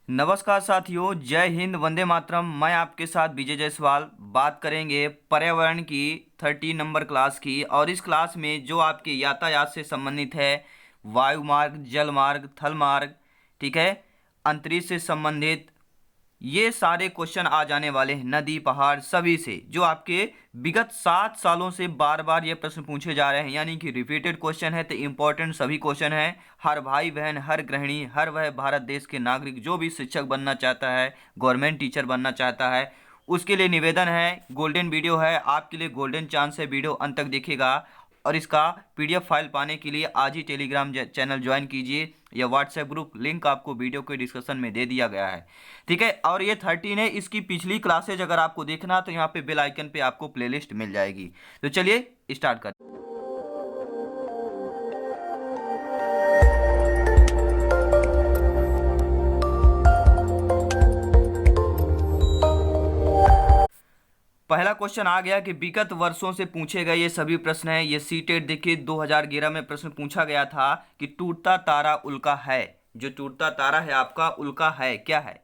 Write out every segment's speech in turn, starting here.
नमस्कार साथियों, जय हिंद, वंदे मातरम। मैं आपके साथ विजय जायसवाल। बात करेंगे पर्यावरण की 30 नंबर क्लास की। और इस क्लास में जो आपके यातायात से संबंधित है, वायु मार्ग, जल मार्ग, थल मार्ग, ठीक है, अंतरिक्ष से संबंधित ये सारे क्वेश्चन आ जाने वाले हैं, नदी पहाड़ सभी से, जो आपके विगत 7 सालों से बार बार ये प्रश्न पूछे जा रहे हैं। यानी कि रिपीटेड क्वेश्चन है, तो इंपॉर्टेंट सभी क्वेश्चन है। हर भाई बहन, हर गृहिणी, हर वह भारत देश के नागरिक जो भी शिक्षक बनना चाहता है, गवर्नमेंट टीचर बनना चाहता है, उसके लिए निवेदन है, गोल्डन वीडियो है आपके लिए, गोल्डन चांस है, वीडियो अंत तक देखिएगा। और इसका पीडीएफ फाइल पाने के लिए आज ही टेलीग्राम चैनल ज्वाइन कीजिए, या व्हाट्सएप ग्रुप, लिंक आपको वीडियो के डिस्क्रिप्शन में दे दिया गया है, ठीक है। और ये 13 है, इसकी पिछली क्लासेज अगर आपको देखना तो यहाँ पे बेल आइकन पे आपको प्लेलिस्ट मिल जाएगी। तो चलिए स्टार्ट करते हैं। पहला क्वेश्चन आ गया कि विगत वर्षों से पूछे गए ये सभी प्रश्न हैं। ये सीटेट देखिए 2011 में प्रश्न पूछा गया था कि टूटता तारा उल्का है। जो टूटता तारा है आपका उल्का है, क्या है?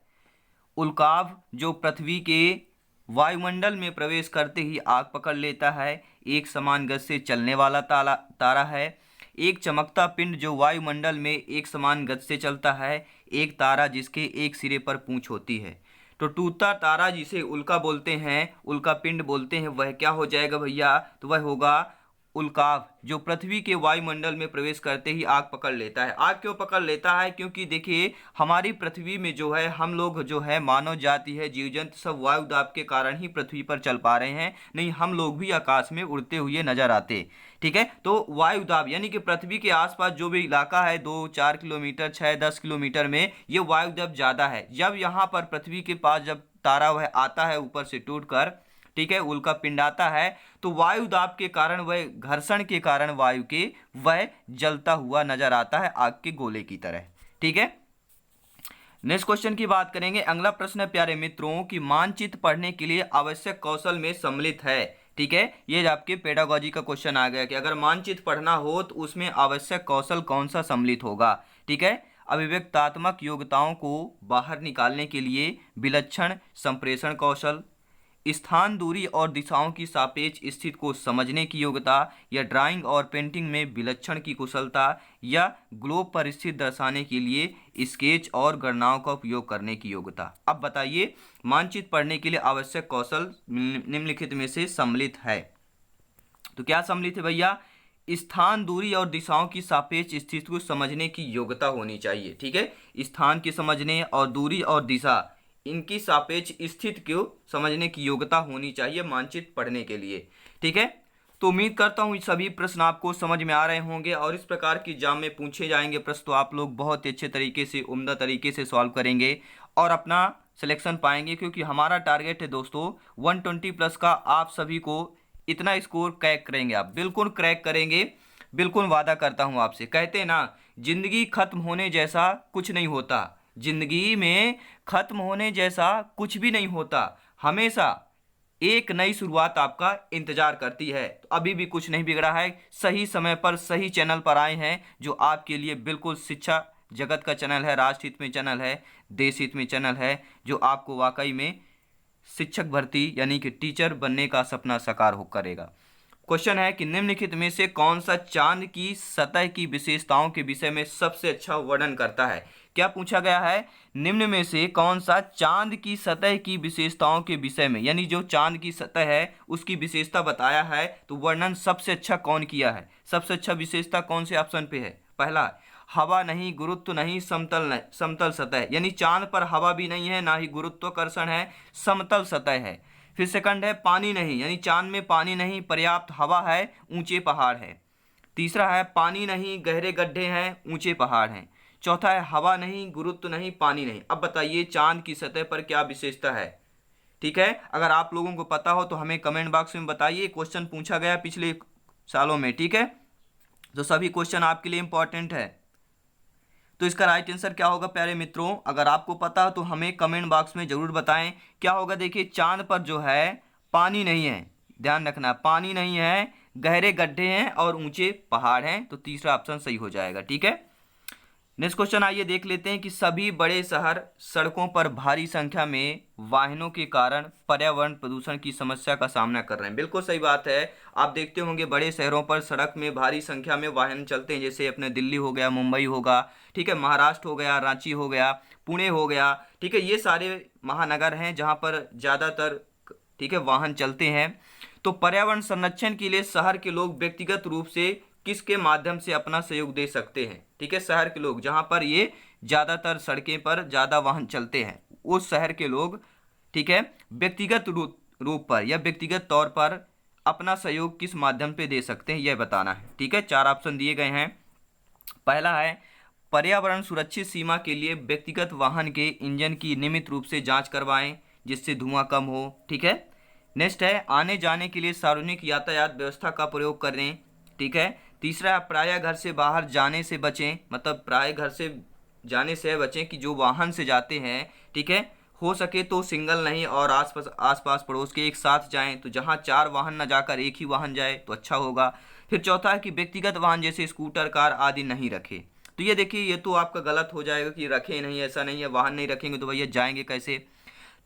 उल्काव जो पृथ्वी के वायुमंडल में प्रवेश करते ही आग पकड़ लेता है, एक समान गति से चलने वाला तारा है। एक चमकता पिंड जो वायुमंडल में एक समान गति से चलता है। एक तारा जिसके एक सिरे पर पूंछ होती है। तो टूटता तारा जिसे उल्का बोलते हैं, उल्का पिंड बोलते हैं, वह क्या हो जाएगा भैया? तो वह होगा उल्काव, जो पृथ्वी के वायुमंडल में प्रवेश करते ही आग पकड़ लेता है। आग क्यों पकड़ लेता है? क्योंकि देखिए हमारी पृथ्वी में जो है, हम लोग जो है, मानव जाति है, जीव जंतु सब वायु दाब के कारण ही पृथ्वी पर चल पा रहे हैं, नहीं हम लोग भी आकाश में उड़ते हुए नजर आते, ठीक है। तो वायु दाब यानी कि पृथ्वी के आसपास जो भी इलाका है, 2-4 किलोमीटर, 6-10 किलोमीटर में, ये वायु दाब ज्यादा है। जब यहाँ पर पृथ्वी के पास जब तारा वह आता है ऊपर से टूट कर, ठीक है, उल्का पिंड आता है, तो वायु दाब के कारण, वह घर्षण के कारण वायु के, वह जलता हुआ नजर आता है आग के गोले की तरह, ठीक है। नेक्स्ट क्वेश्चन की बात करेंगे। अगला प्रश्न है प्यारे मित्रों कि मानचित्र पढ़ने के लिए आवश्यक कौशल में सम्मिलित है, ठीक है। ये आपके पेडागोजी का क्वेश्चन आ गया कि अगर मानचित्र पढ़ना हो तो उसमें आवश्यक कौशल कौन सा सम्मिलित होगा, ठीक है। अभिव्यक्तात्मक योग्यताओं को बाहर निकालने के लिए विलक्षण संप्रेषण कौशल, स्थान, दूरी और दिशाओं की सापेक्ष स्थिति को समझने की योग्यता, या ड्राइंग और पेंटिंग में विलक्षण की कुशलता, या ग्लोब पर स्थिति दर्शाने के लिए स्केच और गणनाओं का उपयोग करने की योग्यता। अब बताइए मानचित्र पढ़ने के लिए आवश्यक कौशल निम्नलिखित में से सम्मिलित है। तो क्या सम्मिलित है भैया? स्थान, दूरी और दिशाओं की सापेक्ष स्थिति को समझने की योग्यता होनी चाहिए, ठीक है। स्थान की समझने और दूरी और दिशा, इनकी सापेक्ष स्थिति को समझने की योग्यता होनी चाहिए मानचित्र पढ़ने के लिए, ठीक है। तो उम्मीद करता हूँ सभी प्रश्न आपको समझ में आ रहे होंगे, और इस प्रकार की एग्जाम में पूछे जाएंगे प्रश्न तो आप लोग बहुत ही अच्छे तरीके से, उम्दा तरीके से सॉल्व करेंगे और अपना सिलेक्शन पाएंगे। क्योंकि हमारा टारगेट है दोस्तों 120 प्लस का। आप सभी को इतना स्कोर क्रैक करेंगे, आप बिल्कुल क्रैक करेंगे, बिल्कुल वादा करता हूँ आपसे। कहते हैं ना, जिंदगी खत्म होने जैसा कुछ नहीं होता, जिंदगी में खत्म होने जैसा कुछ भी नहीं होता, हमेशा एक नई शुरुआत आपका इंतजार करती है। तो अभी भी कुछ नहीं बिगड़ा है, सही समय पर सही चैनल पर आए हैं, जो आपके लिए बिल्कुल शिक्षा जगत का चैनल है, राष्ट्र हित में चैनल है, देश हित में चैनल है, जो आपको वाकई में शिक्षक भर्ती यानी कि टीचर बनने का सपना साकार हो करेगा। क्वेश्चन है कि निम्नलिखित में से कौन सा चांद की सतह की विशेषताओं के विषय में सबसे अच्छा वर्णन करता है? क्या पूछा गया है? निम्न में से कौन सा चांद की सतह की विशेषताओं के विषय में, यानी जो चांद की सतह है उसकी विशेषता बताया है, तो वर्णन सबसे अच्छा कौन किया है? सबसे अच्छा विशेषता कौन से ऑप्शन पे है? पहला, हवा नहीं, गुरुत्व नहीं, समतल सतह, यानी चांद पर हवा भी नहीं है, ना ही गुरुत्वाकर्षण है, समतल सतह है। फिर सेकंड है पानी नहीं, यानी चांद में पानी नहीं, पर्याप्त हवा है, ऊंचे पहाड़ है। तीसरा है पानी नहीं, गहरे गड्ढे हैं, ऊंचे पहाड़ हैं। चौथा है हवा नहीं, गुरुत्व नहीं, पानी नहीं। अब बताइए चांद की सतह पर क्या विशेषता है, ठीक है। अगर आप लोगों को पता हो तो हमें कमेंट बॉक्स में बताइए। क्वेश्चन पूछा गया पिछले सालों में, ठीक है। तो सभी क्वेश्चन आपके लिए इंपॉर्टेंट है। तो इसका राइट आंसर क्या होगा प्यारे मित्रों? अगर आपको पता हो तो हमें कमेंट बॉक्स में जरूर बताएं क्या होगा। देखिए चांद पर जो है पानी नहीं है, ध्यान रखना, पानी नहीं है, गहरे गड्ढे हैं और ऊंचे पहाड़ हैं। तो तीसरा ऑप्शन सही हो जाएगा, ठीक है। नेक्स्ट क्वेश्चन आइए देख लेते हैं कि सभी बड़े शहर सड़कों पर भारी संख्या में वाहनों के कारण पर्यावरण प्रदूषण की समस्या का सामना कर रहे हैं। बिल्कुल सही बात है। आप देखते होंगे बड़े शहरों पर सड़क में भारी संख्या में वाहन चलते हैं, जैसे अपने दिल्ली हो गया, मुंबई होगा, ठीक है, महाराष्ट्र हो गया, रांची हो गया, पुणे हो गया, ठीक है, ये सारे महानगर हैं जहाँ पर ज़्यादातर, ठीक है, वाहन चलते हैं। तो पर्यावरण संरक्षण के लिए शहर के लोग व्यक्तिगत रूप से किसके माध्यम से अपना सहयोग दे सकते हैं? ठीक है, शहर के लोग जहां पर ये ज्यादातर सड़कें पर ज्यादा वाहन चलते हैं, उस शहर के लोग, ठीक है, व्यक्तिगत रूप पर या व्यक्तिगत तौर पर अपना सहयोग किस माध्यम पे दे सकते हैं, यह बताना है। ठीक है, 4 ऑप्शन दिए गए हैं। पहला है पर्यावरण सुरक्षित सीमा के लिए व्यक्तिगत वाहन के इंजन की नियमित रूप से जांच करवाएं जिससे धुआं कम हो। ठीक है, नेक्स्ट है आने जाने के लिए सार्वजनिक यातायात व्यवस्था का प्रयोग करें। ठीक है, तीसरा प्रायः घर से बाहर जाने से बचें, मतलब प्रायः घर से जाने से बचें कि जो वाहन से जाते हैं, ठीक है, हो सके तो सिंगल नहीं और आसपास पड़ोस के एक साथ जाएं, तो जहां 4 वाहन न जाकर एक ही वाहन जाए तो अच्छा होगा। फिर चौथा है कि व्यक्तिगत वाहन जैसे स्कूटर, कार आदि नहीं रखें। तो ये देखिए, ये तो आपका गलत हो जाएगा कि रखें नहीं, ऐसा नहीं है, वाहन नहीं रखेंगे तो भैया जाएंगे कैसे?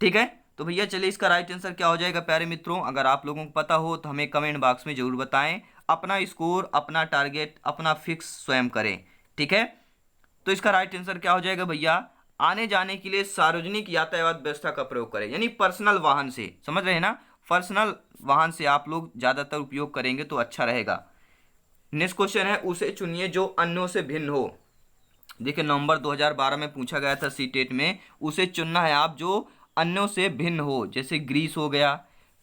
ठीक है, तो भैया चलिए इसका राइट आंसर क्या हो जाएगा प्यारे मित्रों? अगर आप लोगों को पता हो तो हमें कमेंट बॉक्स में जरूर बताएं। अपना स्कोर, अपना टारगेट, अपना फिक्स स्वयं करें। ठीक है, तो इसका राइट आंसर क्या हो जाएगा भैया? आने जाने के लिए सार्वजनिक यातायात व्यवस्था का प्रयोग करें, यानी पर्सनल वाहन से, समझ रहे हैं ना, पर्सनल वाहन से आप लोग ज्यादातर उपयोग करेंगे तो अच्छा रहेगा। नेक्स्ट क्वेश्चन है उसे चुनिए जो अन्यों से भिन्न हो। देखिए नवंबर 2012 में पूछा गया था सीटेट में, उसे चुनना है आप जो अन्यों से भिन्न हो, जैसे ग्रीस हो गया,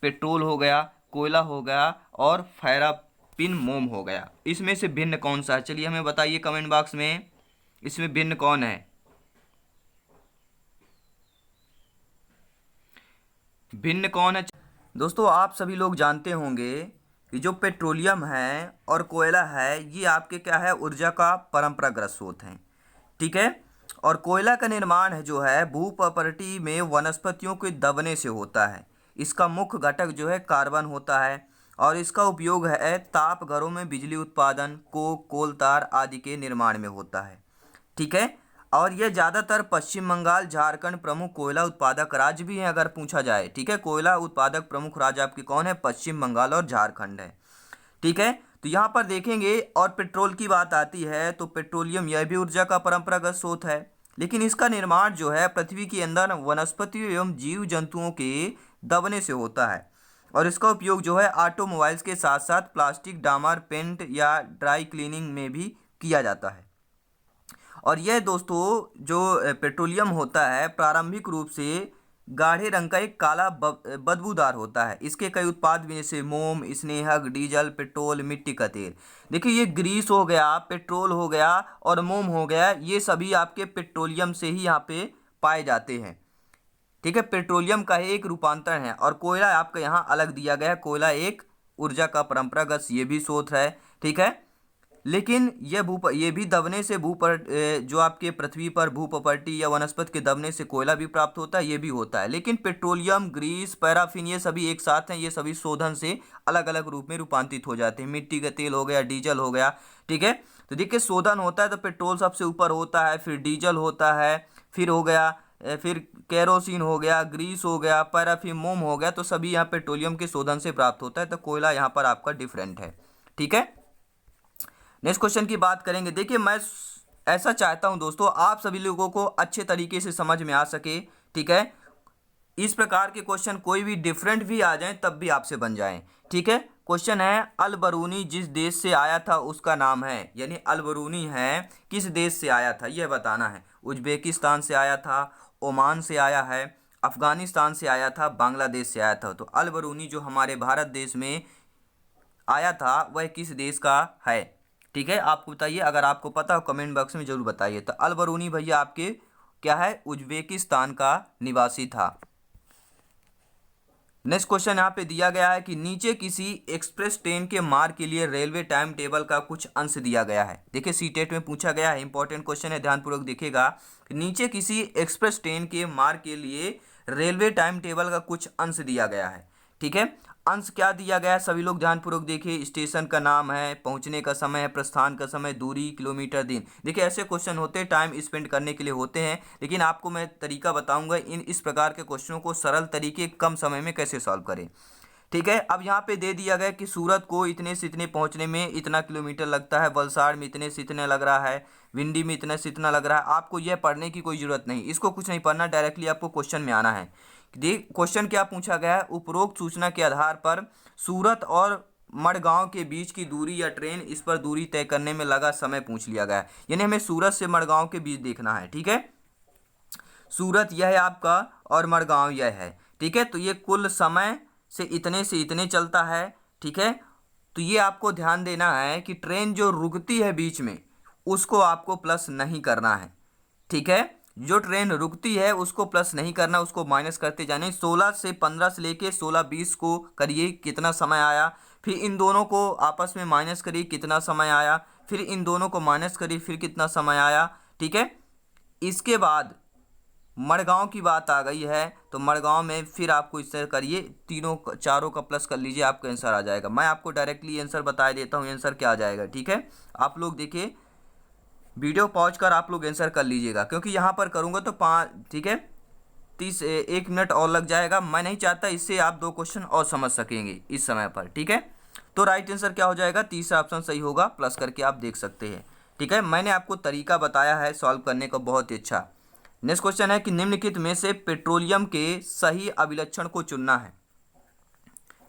पेट्रोल हो गया, कोयला हो गया और पैराफिन मोम हो गया। इसमें से भिन्न कौन सा है? चलिए हमें बताइए कमेंट बॉक्स में, इसमें भिन्न कौन है? भिन्न कौन है दोस्तों? आप सभी लोग जानते होंगे कि जो पेट्रोलियम है और कोयला है, ये आपके क्या है, ऊर्जा का परंपरागत स्रोत है। ठीक है, और कोयला का निर्माण है जो है भूप्रकृति में वनस्पतियों के दबने से होता है। इसका मुख्य घटक जो है कार्बन होता है और इसका उपयोग है ताप घरों में बिजली उत्पादन, कोल तार आदि के निर्माण में होता है। ठीक है, और यह ज़्यादातर पश्चिम बंगाल, झारखंड प्रमुख कोयला उत्पादक राज्य भी हैं अगर पूछा जाए। ठीक है, कोयला उत्पादक प्रमुख राज्य आपके कौन है? पश्चिम बंगाल और झारखंड है। ठीक है, तो यहाँ पर देखेंगे और पेट्रोल की बात आती है तो पेट्रोलियम यह भी ऊर्जा का परंपरागत स्रोत है, लेकिन इसका निर्माण जो है पृथ्वी के अंदर वनस्पतियों एवं जीव जंतुओं के दबने से होता है और इसका उपयोग जो है ऑटोमोबाइल्स के साथ साथ प्लास्टिक, डामर, पेंट या ड्राई क्लीनिंग में भी किया जाता है। और यह दोस्तों जो पेट्रोलियम होता है प्रारंभिक रूप से गाढ़े रंग का एक काला बदबूदार होता है। इसके कई उत्पाद भी जैसे मोम, स्नेहक, डीजल, पेट्रोल, मिट्टी का तेल। देखिए ये ग्रीस हो गया, पेट्रोल हो गया और मोम हो गया, ये सभी आपके पेट्रोलियम से ही यहाँ पे पाए जाते हैं। ठीक है, पेट्रोलियम का एक रूपांतरण है और कोयला आपका यहाँ अलग दिया गया है। कोयला एक ऊर्जा का परंपरागत ये भी स्रोत है। ठीक है, लेकिन ये भी दबने से जो आपके पृथ्वी पर भूप्रकृति या वनस्पति के दबने से कोयला भी प्राप्त होता है, ये भी होता है। लेकिन पेट्रोलियम, ग्रीस, पैराफिन ये सभी एक साथ हैं, ये सभी शोधन से अलग अलग रूप में रूपांतरित हो जाते हैं। मिट्टी का तेल हो गया, डीजल हो गया। ठीक है, तो देखिए शोधन होता है तो पेट्रोल सबसे ऊपर होता है, फिर डीजल होता है, फिर हो गया, फिर केरोसिन हो गया, ग्रीस हो गया, पैराफिन मोम हो गया। तो सभी यहाँ पेट्रोलियम के शोधन से प्राप्त होता है, तो कोयला यहाँ पर आपका डिफरेंट है। ठीक है, नेक्स्ट क्वेश्चन की बात करेंगे। देखिए मैं ऐसा चाहता हूं दोस्तों आप सभी लोगों को अच्छे तरीके से समझ में आ सके। ठीक है, इस प्रकार के क्वेश्चन कोई भी डिफरेंट भी आ जाएं तब भी आपसे बन जाएं। ठीक है, क्वेश्चन है अल बरूनी जिस देश से आया था उसका नाम है, यानी अल बरूनी है किस देश से आया था यह बताना है। उज्बेकिस्तान से आया था, ओमान से आया है, अफगानिस्तान से आया था, बांग्लादेश से आया था। तो अल बरूनी जो हमारे भारत देश में आया था वह किस देश का है? ठीक है, आपको बताइए, अगर आपको पता हो कमेंट बॉक्स में जरूर बताइए। तो अल बरूनी भैया आपके क्या है, उज्बेकिस्तान का निवासी था। नेक्स्ट क्वेश्चन यहाँ पे दिया गया है कि नीचे किसी एक्सप्रेस ट्रेन के मार्ग के लिए रेलवे टाइम टेबल का कुछ अंश दिया गया है। देखिए सीटेट में पूछा गया है, इंपॉर्टेंट क्वेश्चन है, ध्यानपूर्वक देखिएगा। नीचे किसी एक्सप्रेस ट्रेन के मार्ग के लिए रेलवे टाइम टेबल का कुछ अंश दिया गया है। ठीक है। अंश क्या दिया गया है, सभी लोग ध्यानपूर्वक देखिए। स्टेशन का नाम है, पहुंचने का समय है, प्रस्थान का समय, दूरी, किलोमीटर, दिन। देखिए ऐसे क्वेश्चन होते हैं, टाइम स्पेंड करने के लिए होते हैं, लेकिन आपको मैं तरीका बताऊंगा इस प्रकार के क्वेश्चनों को सरल तरीके कम समय में कैसे सॉल्व करें। ठीक है। अब यहाँ पे दे दिया गया कि सूरत को इतने से इतने पहुंचने में इतना किलोमीटर लगता है, वलसाड़ में इतने से इतने लग रहा है, विंडी में इतने से इतना लग रहा है। आपको यह पढ़ने की कोई ज़रूरत नहीं, इसको कुछ नहीं पढ़ना, डायरेक्टली आपको क्वेश्चन में आना है। देख क्वेश्चन क्या पूछा गया है, उपरोक्त सूचना के आधार पर सूरत और मड़गांव के बीच की दूरी या ट्रेन इस पर दूरी तय करने में लगा समय पूछ लिया गया है। यानी हमें सूरत से मड़गांव के बीच देखना है। ठीक है, सूरत यह है आपका और मड़गांव यह है। ठीक है, तो ये कुल समय से इतने चलता है। ठीक है, तो ये आपको ध्यान देना है कि ट्रेन जो रुकती है बीच में उसको आपको प्लस नहीं करना है। ठीक है, जो ट्रेन रुकती है उसको प्लस नहीं करना, उसको माइनस करते जाने। 16 से 15 से लेके 16-20 को करिए कितना समय आया, फिर इन दोनों को आपस में माइनस करिए कितना समय आया, फिर इन दोनों को माइनस करिए फिर कितना समय आया। ठीक है, इसके बाद मड़गांव की बात आ गई है तो मड़गांव में फिर आपको इससे करिए, तीनों चारों का प्लस कर लीजिए, आपका आंसर आ जाएगा। मैं आपको डायरेक्टली आंसर बता देता हूँ, आंसर क्या आ जाएगा। ठीक है, आप लोग देखिए, वीडियो पॉज कर आप लोग आंसर कर लीजिएगा, क्योंकि यहाँ पर करूँगा तो 5, ठीक है, 1 मिनट और लग जाएगा। मैं नहीं चाहता, इससे आप 2 क्वेश्चन और समझ सकेंगे इस समय पर। ठीक है, तो राइट आंसर क्या हो जाएगा, तीसरा ऑप्शन सही होगा, प्लस करके आप देख सकते हैं। ठीक है, मैंने आपको तरीका बताया है सॉल्व करने का, बहुत ही अच्छा। नेक्स्ट क्वेश्चन है कि निम्नलिखित में से पेट्रोलियम के सही अभिलक्षण को चुनना है।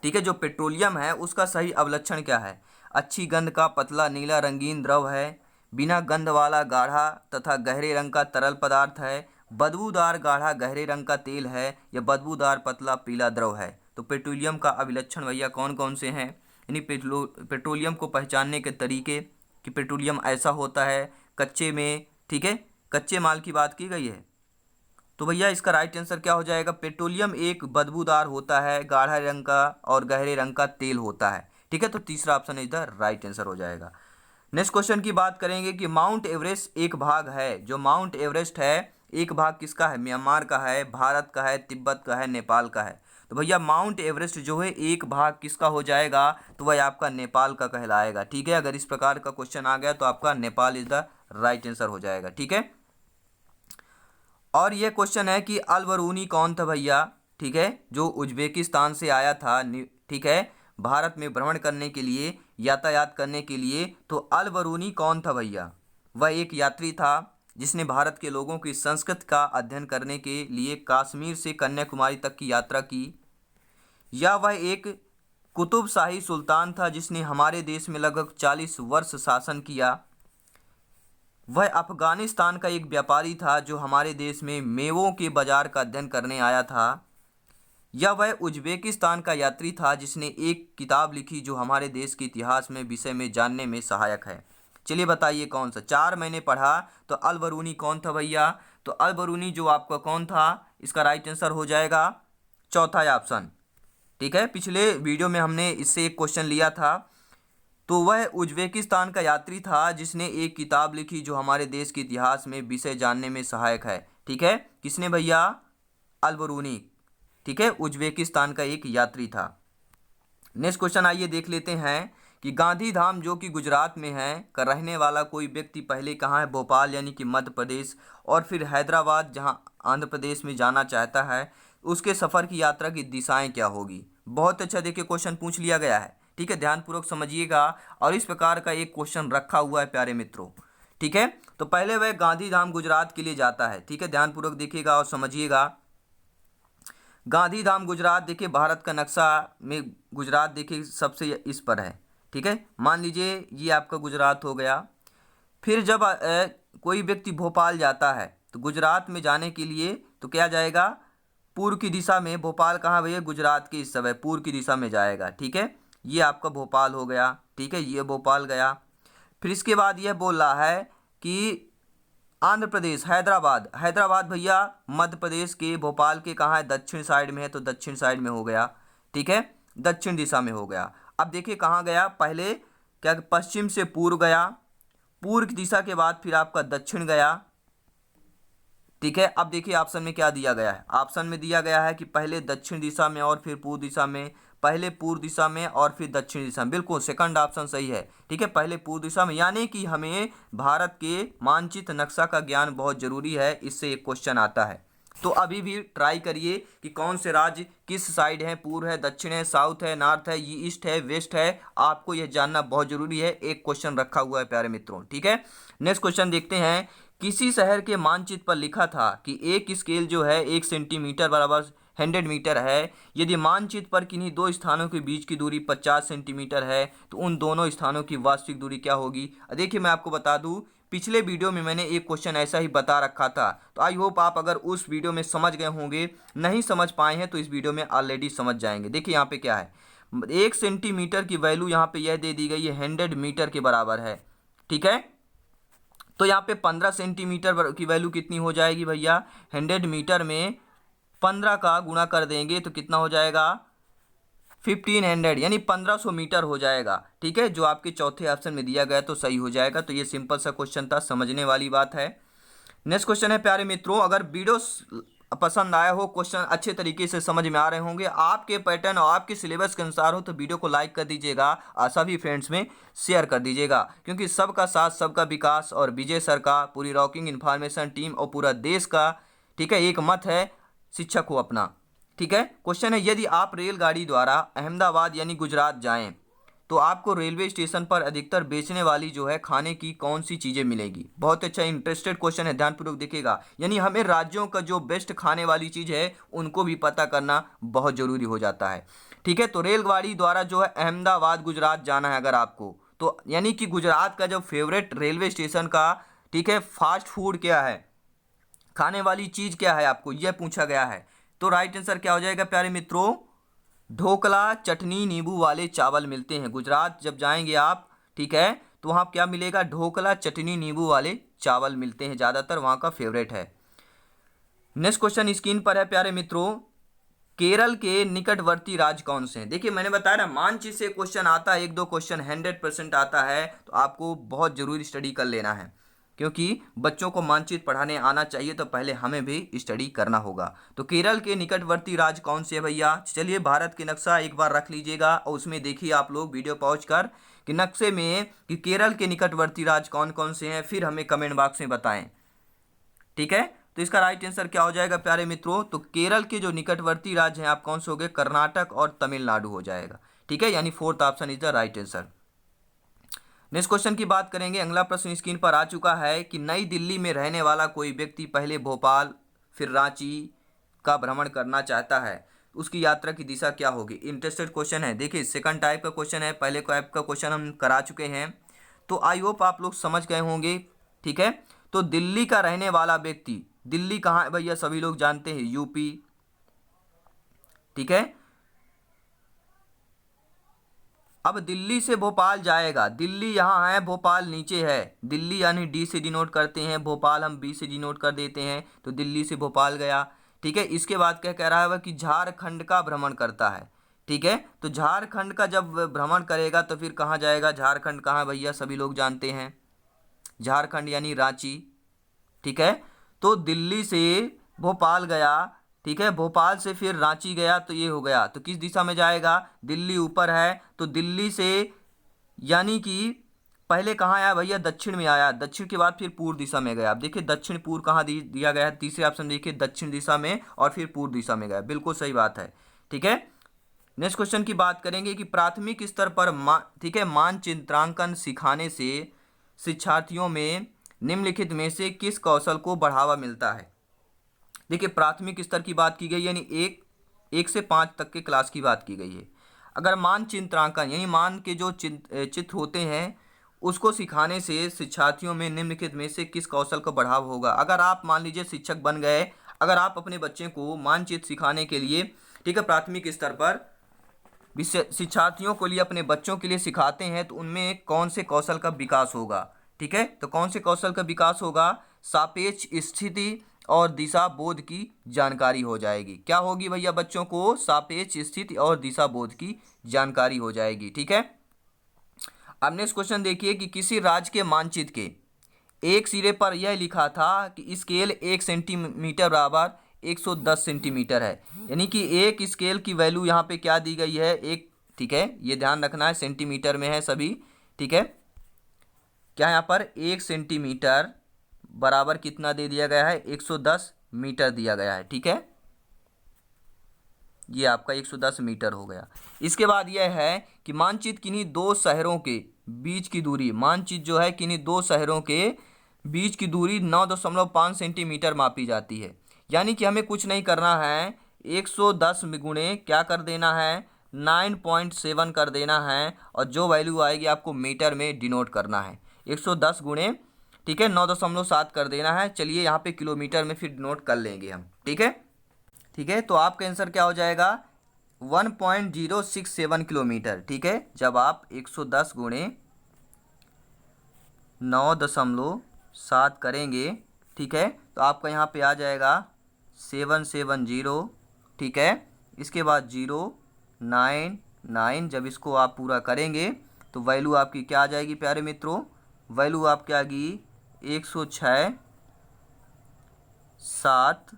ठीक है, जो पेट्रोलियम है उसका सही अभिलक्षण क्या है। अच्छी गंध का पतला नीला रंगीन द्रव है, बिना गंध वाला गाढ़ा तथा गहरे रंग का तरल पदार्थ है, बदबूदार गाढ़ा गहरे रंग का तेल है, या बदबूदार पतला पीला द्रव है। तो पेट्रोलियम का अभिलक्षण भैया कौन कौन से हैं, यानी पेट्रोलियम को पहचानने के तरीके कि पेट्रोलियम ऐसा होता है कच्चे में। ठीक है, कच्चे माल की बात की गई है, तो भैया इसका राइट आंसर क्या हो जाएगा, पेट्रोलियम एक बदबूदार होता है, गाढ़ा रंग का और गहरे रंग का तेल होता है। ठीक है, तो तीसरा ऑप्शन इधर राइट आंसर हो जाएगा। नेक्स्ट क्वेश्चन की बात करेंगे कि माउंट एवरेस्ट एक भाग है, जो माउंट एवरेस्ट है एक भाग किसका है, म्यांमार का है, भारत का है, तिब्बत का है, नेपाल का है। तो भैया माउंट एवरेस्ट जो है एक भाग किसका हो जाएगा, तो वह आपका नेपाल का कहलाएगा। ठीक है, अगर इस प्रकार का क्वेश्चन आ गया तो आपका Nepal is the right answer हो जाएगा। ठीक है, और ये क्वेश्चन है कि अल बरूनी कौन था भैया। ठीक है, जो उज्बेकिस्तान से आया था, ठीक है, भारत में भ्रमण करने के लिए, यातायात करने के लिए। तो अल बरूनी कौन था भैया, वह एक यात्री था जिसने भारत के लोगों की संस्कृति का अध्ययन करने के लिए कश्मीर से कन्याकुमारी तक की यात्रा की, या वह एक कुतुब शाही सुल्तान था जिसने हमारे देश में लगभग 40 वर्ष शासन किया, वह अफगानिस्तान का एक व्यापारी था जो हमारे देश में मेवों के बाजार का अध्ययन करने आया था, या वह उज्बेकिस्तान का यात्री था जिसने एक किताब लिखी जो हमारे देश के इतिहास में विषय में जानने में सहायक है। चलिए बताइए कौन सा। 4 मैंने पढ़ा, तो अल बरूनी कौन था भैया, तो अल बरूनी जो आपका कौन था, इसका राइट आंसर हो जाएगा चौथा ऑप्शन। ठीक है, पिछले वीडियो में हमने इससे एक क्वेश्चन लिया था, तो वह उज्बेकिस्तान का यात्री था जिसने एक किताब लिखी जो हमारे देश के इतिहास में विषय जानने में सहायक है। ठीक है, किसने भैया, अल बरूनी। ठीक है, उज्बेकिस्तान का एक यात्री था। नेक्स्ट क्वेश्चन आइए देख लेते हैं कि गांधी धाम जो कि गुजरात में है का रहने वाला कोई व्यक्ति पहले कहाँ है, भोपाल यानी कि मध्य प्रदेश, और फिर हैदराबाद जहाँ आंध्र प्रदेश में जाना चाहता है, उसके सफ़र की यात्रा की दिशाएं क्या होगी। बहुत अच्छा, देखिए क्वेश्चन पूछ लिया गया है। ठीक है, ध्यानपूर्वक समझिएगा, और इस प्रकार का एक क्वेश्चन रखा हुआ है प्यारे मित्रों। ठीक है, तो पहले वह गांधी धाम गुजरात के लिए जाता है। ठीक है, ध्यानपूर्वक देखिएगा और समझिएगा। गांधी धाम गुजरात, देखिए भारत का नक्शा में गुजरात देखिए सबसे इस पर है। ठीक है, मान लीजिए ये आपका गुजरात हो गया। फिर जब कोई व्यक्ति भोपाल जाता है तो गुजरात में जाने के लिए तो क्या जाएगा, पूर्व की दिशा में। भोपाल कहाँ भैया, गुजरात के इस समय पूर्व की दिशा में जाएगा। ठीक है, ये आपका भोपाल हो गया। ठीक है, ये भोपाल गया। फिर इसके बाद यह बोल रहा है कि आंध्र प्रदेश, हैदराबाद, हैदराबाद भैया मध्य प्रदेश के भोपाल के कहाँ है, दक्षिण साइड में है, तो दक्षिण साइड में हो गया। ठीक है, दक्षिण दिशा में हो गया। अब देखिए कहाँ गया, पहले क्या पश्चिम से पूर्व गया, पूर्व की दिशा के बाद फिर आपका दक्षिण गया। ठीक है। अब देखिए ऑप्शन में क्या दिया गया है। ऑप्शन में दिया गया है कि पहले दक्षिण दिशा में और फिर पूर्व दिशा में, पहले पूर्व दिशा में और फिर दक्षिण दिशा में। बिल्कुल सेकंड ऑप्शन सही है। ठीक है, पहले पूर्व दिशा में, यानी कि हमें भारत के मानचित्र नक्शा का ज्ञान बहुत जरूरी है, इससे एक क्वेश्चन आता है। तो अभी भी ट्राई करिए कि कौन से राज्य किस साइड है, पूर्व है, दक्षिण है, साउथ है, नॉर्थ है, ईस्ट है, वेस्ट है। आपको यह जानना बहुत जरूरी है। एक क्वेश्चन रखा हुआ है प्यारे मित्रों। ठीक है, नेक्स्ट क्वेश्चन देखते हैं। किसी शहर के मानचित्र पर लिखा था कि एक स्केल जो है 1 सेंटीमीटर बराबर 100 मीटर है। यदि मानचित्र पर किन्हीं दो स्थानों के बीच की दूरी 50 सेंटीमीटर है तो उन दोनों स्थानों की वास्तविक दूरी क्या होगी। देखिए मैं आपको बता दूं, पिछले वीडियो में मैंने एक क्वेश्चन ऐसा ही बता रखा था। तो आई होप आप अगर उस वीडियो में समझ गए होंगे, नहीं समझ पाए हैं तो इस वीडियो में ऑलरेडी समझ जाएंगे। देखिए यहाँ पे क्या है, 1 सेंटीमीटर की वैल्यू यहाँ पे यह दे दी गई है 100 मीटर के बराबर है। ठीक है, तो यहाँ पे 15 सेंटीमीटर की वैल्यू कितनी हो जाएगी भैया, 100 मीटर में 15 का गुणा कर देंगे तो कितना हो जाएगा 1500, यानी 1500 मीटर हो जाएगा। ठीक है, जो आपके चौथे ऑप्शन में दिया गया तो सही हो जाएगा। तो ये सिंपल सा क्वेश्चन था, समझने वाली बात है। नेक्स्ट क्वेश्चन है प्यारे मित्रों, अगर वीडियो पसंद आया हो, क्वेश्चन अच्छे तरीके से समझ में आ रहे होंगे, आपके पैटर्न और आपके सिलेबस के अनुसार हो, तो वीडियो को लाइक कर दीजिएगा और सभी फ्रेंड्स में शेयर कर दीजिएगा, क्योंकि सबका साथ सबका विकास और विजय सर का, पूरी रॉकिंग इन्फॉर्मेशन टीम और पूरा देश का, ठीक है, एक मत है, शिक्षक हो अपना। ठीक है, क्वेश्चन है, यदि आप रेलगाड़ी द्वारा अहमदाबाद यानी गुजरात जाएं तो आपको रेलवे स्टेशन पर अधिकतर बेचने वाली जो है खाने की कौन सी चीज़ें मिलेगी। बहुत अच्छा इंटरेस्टेड क्वेश्चन है, ध्यानपूर्वक देखिएगा। यानी हमें राज्यों का जो बेस्ट खाने वाली चीज़ है उनको भी पता करना बहुत ज़रूरी हो जाता है। ठीक है, तो रेलगाड़ी द्वारा जो है अहमदाबाद गुजरात जाना है अगर आपको, तो यानी कि गुजरात का जो फेवरेट रेलवे स्टेशन का, ठीक है, फास्ट फूड क्या है, खाने वाली चीज़ क्या है, आपको यह पूछा गया है। तो राइट आंसर क्या हो जाएगा प्यारे मित्रों, ढोकला चटनी नींबू वाले चावल मिलते हैं गुजरात जब जाएंगे आप। ठीक है, तो वहाँ क्या मिलेगा, ढोकला चटनी नींबू वाले चावल मिलते हैं, ज़्यादातर वहाँ का फेवरेट है। नेक्स्ट क्वेश्चन स्क्रीन पर है प्यारे मित्रों, केरल के निकटवर्ती राज्य कौन से हैं। देखिए मैंने बताया ना, मानचित्र से क्वेश्चन आता है, एक दो क्वेश्चन 100% आता है, तो आपको बहुत जरूरी स्टडी कर लेना है, क्योंकि बच्चों को मानचित्र पढ़ाने आना चाहिए तो पहले हमें भी स्टडी करना होगा। तो केरल के निकटवर्ती राज्य कौन से है भैया। चलिए भारत के नक्शा एक बार रख लीजिएगा और उसमें देखिए आप लोग वीडियो पहुँच कर कि नक्शे में कि केरल के निकटवर्ती राज्य कौन कौन से हैं, फिर हमें कमेंट बॉक्स में बताएं। ठीक है, तो इसका राइट आंसर क्या हो जाएगा प्यारे मित्रों, तो केरल के जो निकटवर्ती राज्य हैं आप कौन से हो गए, कर्नाटक और तमिलनाडु हो जाएगा। ठीक है, यानी fourth option is the right answer. Next question की बात करेंगे, अगला प्रश्न स्क्रीन पर आ चुका है कि नई दिल्ली में रहने वाला कोई व्यक्ति पहले भोपाल फिर रांची का भ्रमण करना चाहता है, उसकी यात्रा की दिशा क्या होगी। इंटरेस्टेड क्वेश्चन है। देखिए सेकंड टाइप का क्वेश्चन है, पहले टाइप का क्वेश्चन हम करा चुके हैं, तो आई होप आप लोग समझ गए होंगे। ठीक है, तो दिल्ली का रहने वाला व्यक्ति, दिल्ली कहाँ है भैया, सभी लोग जानते हैं यूपी। ठीक है, अब दिल्ली से भोपाल जाएगा, दिल्ली यहाँ है, भोपाल नीचे है, दिल्ली यानी डी से डिनोट करते हैं, भोपाल हम बी से डिनोट कर देते हैं, तो दिल्ली से भोपाल गया। ठीक है, इसके बाद क्या कह रहा है वह कि झारखंड का भ्रमण करता है। ठीक है, तो झारखंड का जब भ्रमण करेगा तो फिर कहाँ जाएगा, झारखंड कहाँ है भैया, सभी लोग जानते हैं झारखंड यानी रांची। ठीक है, तो दिल्ली से भोपाल गया, ठीक है, भोपाल से फिर रांची गया, तो ये हो गया, तो किस दिशा में जाएगा, दिल्ली ऊपर है, तो दिल्ली से यानी कि पहले कहाँ आया भैया, दक्षिण में आया, दक्षिण के बाद फिर पूर्व दिशा में गया। आप देखिए दक्षिण पूर्व कहाँ दिया गया है, तीसरे ऑप्शन देखिए दक्षिण दिशा में और फिर पूर्व दिशा में गया, बिल्कुल सही बात है। ठीक है, नेक्स्ट क्वेश्चन की बात करेंगे कि प्राथमिक स्तर पर ठीक है, मानचित्रांकन सिखाने से शिक्षार्थियों में निम्नलिखित में से किस कौशल को बढ़ावा मिलता है। देखिए प्राथमिक स्तर की बात की गई, यानी एक से 5 तक के क्लास की बात की गई है। अगर मानचित्रांकन यानी मान के जो चित्र होते हैं उसको सिखाने से शिक्षार्थियों में निम्नलिखित में से किस कौशल का बढ़ावा होगा। अगर आप मान लीजिए शिक्षक बन गए, अगर आप अपने बच्चे को मानचित्र सिखाने के लिए, ठीक है, प्राथमिक स्तर पर शिक्षार्थियों को लिए अपने बच्चों के लिए सिखाते हैं, तो उनमें कौन से कौशल का विकास होगा। ठीक है, तो कौन से कौशल का विकास होगा, सापेक्ष स्थिति और दिशा बोध की जानकारी हो जाएगी। क्या होगी भैया, बच्चों को सापेक्ष स्थिति और दिशा बोध की जानकारी हो जाएगी। ठीक है, अब नेक्स्ट क्वेश्चन देखिए कि किसी राज्य के मानचित्र के एक सिरे पर यह लिखा था कि स्केल 1 सेंटीमीटर बराबर 110 सेंटीमीटर है, यानी कि एक स्केल की वैल्यू यहाँ पे क्या दी गई है, एक, ठीक है, ये ध्यान रखना है, सेंटीमीटर में है सभी, ठीक है। क्या यहाँ पर 1 सेंटीमीटर बराबर कितना दे दिया गया है, 110 मीटर दिया गया है, ठीक है। ये आपका 110 मीटर हो गया। इसके बाद यह है कि मानचित्र किन्हीं दो शहरों के बीच की दूरी, मानचित्र जो है किन्हीं दो शहरों के बीच की दूरी 9.5 सेंटीमीटर मापी जाती है। यानी कि हमें कुछ नहीं करना है, 110 में गुणे क्या कर देना है, 9.7 कर देना है, और जो वैल्यू आएगी आपको मीटर में डिनोट करना है। 110 गुणे, ठीक है, 9.7 कर देना है। चलिए यहाँ पे किलोमीटर में फिर डिनोट कर लेंगे हम, ठीक है। ठीक है, तो आपका आंसर क्या हो जाएगा, 1.067 किलोमीटर, ठीक है। जब आप 110 गुणे 9.7 करेंगे, ठीक है, तो आपका यहाँ पे आ जाएगा 770, ठीक है। इसके बाद 099, जब इसको आप पूरा करेंगे तो वैल्यू आपकी क्या आ जाएगी प्यारे मित्रों, वैल्यू आपकी आ गई 106.7,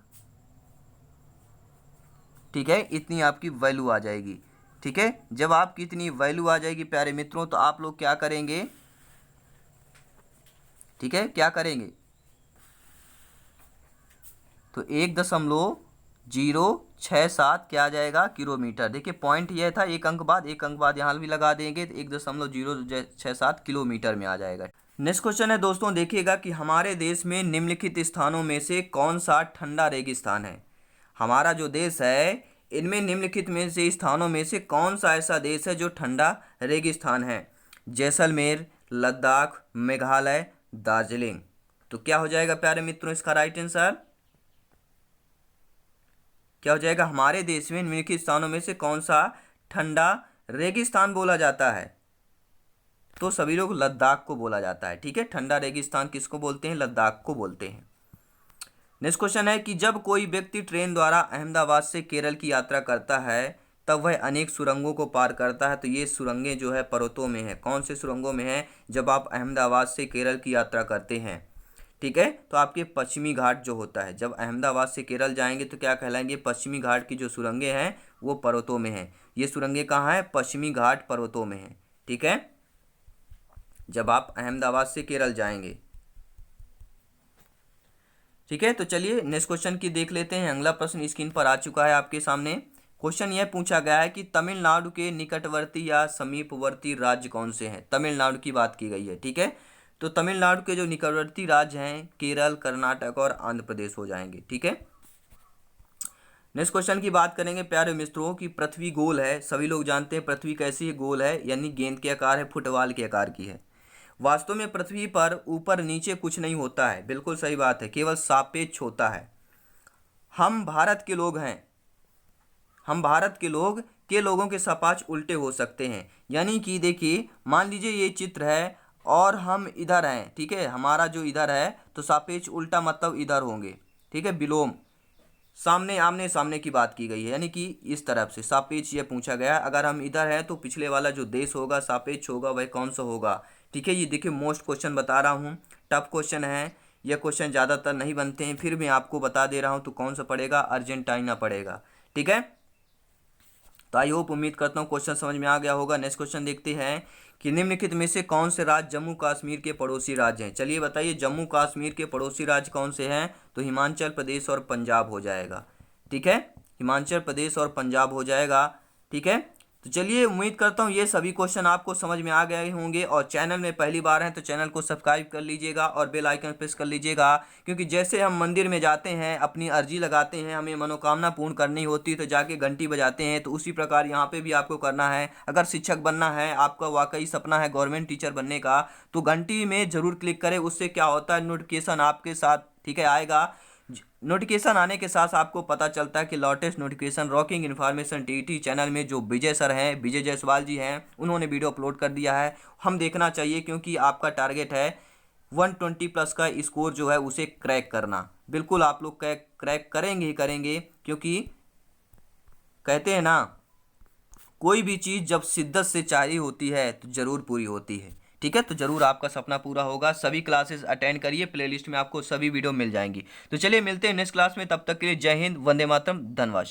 ठीक है, इतनी आपकी वैल्यू आ जाएगी, ठीक है। जब आपकी इतनी वैल्यू आ जाएगी प्यारे मित्रों, तो आप लोग क्या करेंगे, ठीक है, क्या करेंगे, तो 1.067 क्या आ जाएगा, किलोमीटर। देखिए पॉइंट ये था, एक अंक बाद यहाँ भी लगा देंगे तो 1.067 किलोमीटर में आ जाएगा। नेक्स्ट क्वेश्चन है दोस्तों, देखिएगा कि हमारे देश में निम्नलिखित स्थानों में से कौन सा ठंडा रेगिस्तान है। हमारा जो देश है, इनमें निम्नलिखित में से स्थानों में से कौन सा ऐसा देश है जो ठंडा रेगिस्तान है। जैसलमेर, लद्दाख, मेघालय, दार्जिलिंग। तो क्या हो जाएगा प्यारे मित्रों इसका राइट आंसर, क्या हो जाएगा, हमारे देश में निम्नलिखित स्थानों में से कौन सा ठंडा रेगिस्तान बोला जाता है। तो सभी लोग लद्दाख को बोला जाता है, ठीक है। ठंडा रेगिस्तान किसको बोलते हैं, लद्दाख को बोलते हैं। नेक्स्ट क्वेश्चन है कि जब कोई व्यक्ति ट्रेन द्वारा अहमदाबाद से केरल की यात्रा करता है तब वह अनेक सुरंगों को पार करता है। तो ये सुरंगें जो है पर्वतों में है, कौन से सुरंगों में है, जब आप अहमदाबाद से केरल की यात्रा करते हैं, ठीक है। तो आपके पश्चिमी घाट जो होता है, जब अहमदाबाद से केरल जाएंगे तो क्या कहलाएंगे, पश्चिमी घाट की जो सुरंगें हैं वो पर्वतों में हैं। ये सुरंगें कहाँ हैं, पश्चिमी घाट पर्वतों में हैं, ठीक है, जब आप अहमदाबाद से केरल जाएंगे, ठीक है। तो चलिए नेक्स्ट क्वेश्चन की देख लेते हैं। अगला प्रश्न स्क्रीन पर आ चुका है आपके सामने। क्वेश्चन यह पूछा गया है कि तमिलनाडु के निकटवर्ती या समीपवर्ती राज्य कौन से हैं। तमिलनाडु की बात की गई है, ठीक है। तो तमिलनाडु के जो निकटवर्ती राज्य हैं केरल, कर्नाटक और आंध्र प्रदेश हो जाएंगे, ठीक है। नेक्स्ट क्वेश्चन की बात करेंगे प्यारे मित्रों की पृथ्वी गोल है। सभी लोग जानते हैं पृथ्वी कैसी है, गोल है, यानी गेंद के आकार है, फुटबॉल के आकार की है। वास्तव में पृथ्वी पर ऊपर नीचे कुछ नहीं होता है, बिल्कुल सही बात है, केवल सापेक्ष होता है। हम भारत के लोग हैं, हम भारत के लोगों के सापेक्ष उल्टे हो सकते हैं। यानी कि देखिए मान लीजिए ये चित्र है और हम इधर हैं, ठीक है, हमारा जो इधर है तो सापेक्ष उल्टा मतलब इधर होंगे, ठीक है, विलोम, सामने आमने सामने की बात की गई है, यानी कि इस तरफ से सापेक्ष ये पूछा गया है। अगर हम इधर हैं तो पिछले वाला जो देश होगा सापेक्ष होगा वह कौन सा होगा, ठीक है। ये देखिए मोस्ट क्वेश्चन बता रहा हूँ, टफ क्वेश्चन है, यह क्वेश्चन ज़्यादातर नहीं बनते हैं, फिर भी आपको बता दे रहा हूँ। तो कौन सा पड़ेगा, अर्जेंटीना पड़ेगा, ठीक है। तो आई होप, उम्मीद करता हूँ क्वेश्चन समझ में आ गया होगा। नेक्स्ट क्वेश्चन देखते हैं कि निम्नलिखित में से कौन से राज्य जम्मू कश्मीर के पड़ोसी राज्य हैं। चलिए बताइए जम्मू कश्मीर के पड़ोसी राज्य कौन से हैं। तो हिमाचल प्रदेश और पंजाब हो जाएगा, ठीक है, हिमाचल प्रदेश और पंजाब हो जाएगा, ठीक है। तो चलिए उम्मीद करता हूँ ये सभी क्वेश्चन आपको समझ में आ गए होंगे। और चैनल में पहली बार हैं तो चैनल को सब्सक्राइब कर लीजिएगा और बेल आइकन प्रेस कर लीजिएगा, क्योंकि जैसे हम मंदिर में जाते हैं, अपनी अर्जी लगाते हैं, हमें मनोकामना पूर्ण करनी होती है तो जाके घंटी बजाते हैं, तो उसी प्रकार यहाँ पे भी आपको करना है। अगर शिक्षक बनना है, आपका वाकई सपना है गवर्नमेंट टीचर बनने का, तो घंटी में ज़रूर क्लिक करें। उससे क्या होता है, नोटिफिकेशन आपके साथ, ठीक है, आएगा। नोटिफिकेशन आने के साथ आपको पता चलता है कि latest notification rocking information TT channel में जो विजय सर हैं, विजय जायसवाल जी हैं, उन्होंने वीडियो अपलोड कर दिया है। हम देखना चाहिए क्योंकि आपका टारगेट है 120 प्लस का स्कोर जो है उसे क्रैक करना। बिल्कुल आप लोग क्रैक करेंगे ही करेंगे, क्योंकि कहते हैं ना, कोई भी चीज़ जब शिद्दत से चाहिए होती है तो ज़रूर पूरी होती है, ठीक है, तो जरूर आपका सपना पूरा होगा। सभी क्लासेस अटेंड करिए, प्लेलिस्ट में आपको सभी वीडियो मिल जाएंगी। तो चलिए मिलते हैं नेक्स्ट क्लास में, तब तक के लिए जय हिंद, वंदे मातरम, धन्यवाद।